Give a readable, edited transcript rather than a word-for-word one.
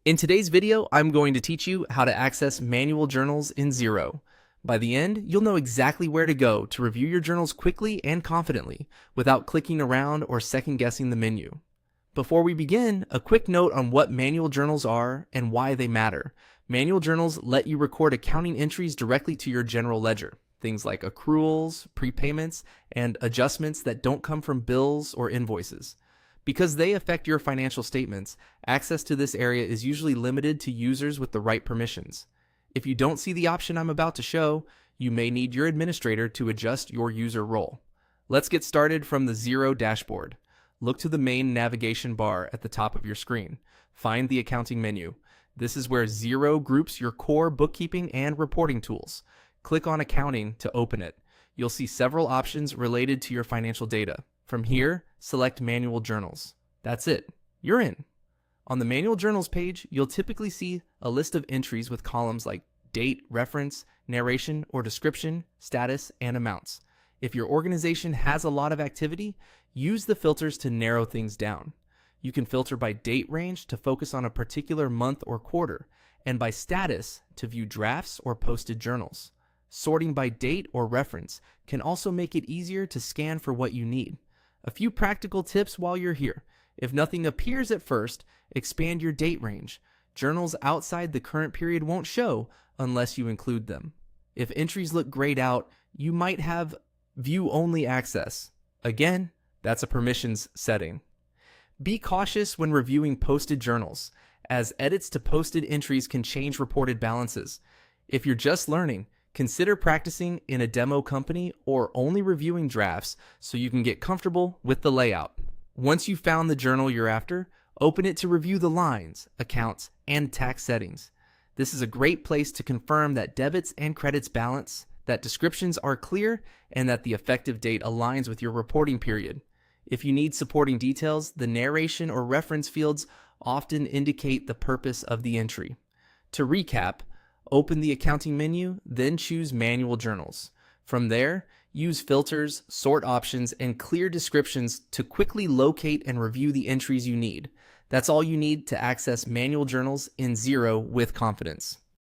In today's video, I'm going to teach you how to access manual journals in Xero. By the end, you'll know exactly where to go to review your journals quickly and confidently without clicking around or second-guessing the menu. Before we begin, a quick note on what manual journals are and why they matter. Manual journals let you record accounting entries directly to your general ledger. Things like accruals, prepayments, and adjustments that don't come from bills or invoices. Because they affect your financial statements, access to this area is usually limited to users with the right permissions. If you don't see the option I'm about to show, you may need your administrator to adjust your user role. Let's get started from the Xero dashboard. Look to the main navigation bar at the top of your screen. Find the accounting menu. This is where Xero groups your core bookkeeping and reporting tools. Click on Accounting to open it. You'll see several options related to your financial data. From here, select Manual Journals. That's it. You're in. On the Manual Journals page, you'll typically see a list of entries with columns like date, reference, narration or description, status, and amounts. If your organization has a lot of activity, use the filters to narrow things down. You can filter by date range to focus on a particular month or quarter, and by status to view drafts or posted journals. Sorting by date or reference can also make it easier to scan for what you need. A few practical tips while you're here. If nothing appears at first, expand your date range. Journals outside the current period won't show unless you include them. If entries look grayed out, you might have view-only access. Again, that's a permissions setting. Be cautious when reviewing posted journals, as edits to posted entries can change reported balances. If you're just learning, consider practicing in a demo company or only reviewing drafts so you can get comfortable with the layout. Once you've found the journal you're after, open it to review the lines, accounts, and tax settings. This is a great place to confirm that debits and credits balance, that descriptions are clear, and that the effective date aligns with your reporting period. If you need supporting details, the narration or reference fields often indicate the purpose of the entry. To recap, open the accounting menu, then choose Manual Journals. From there, use filters, sort options, and clear descriptions to quickly locate and review the entries you need. That's all you need to access manual journals in Xero with confidence.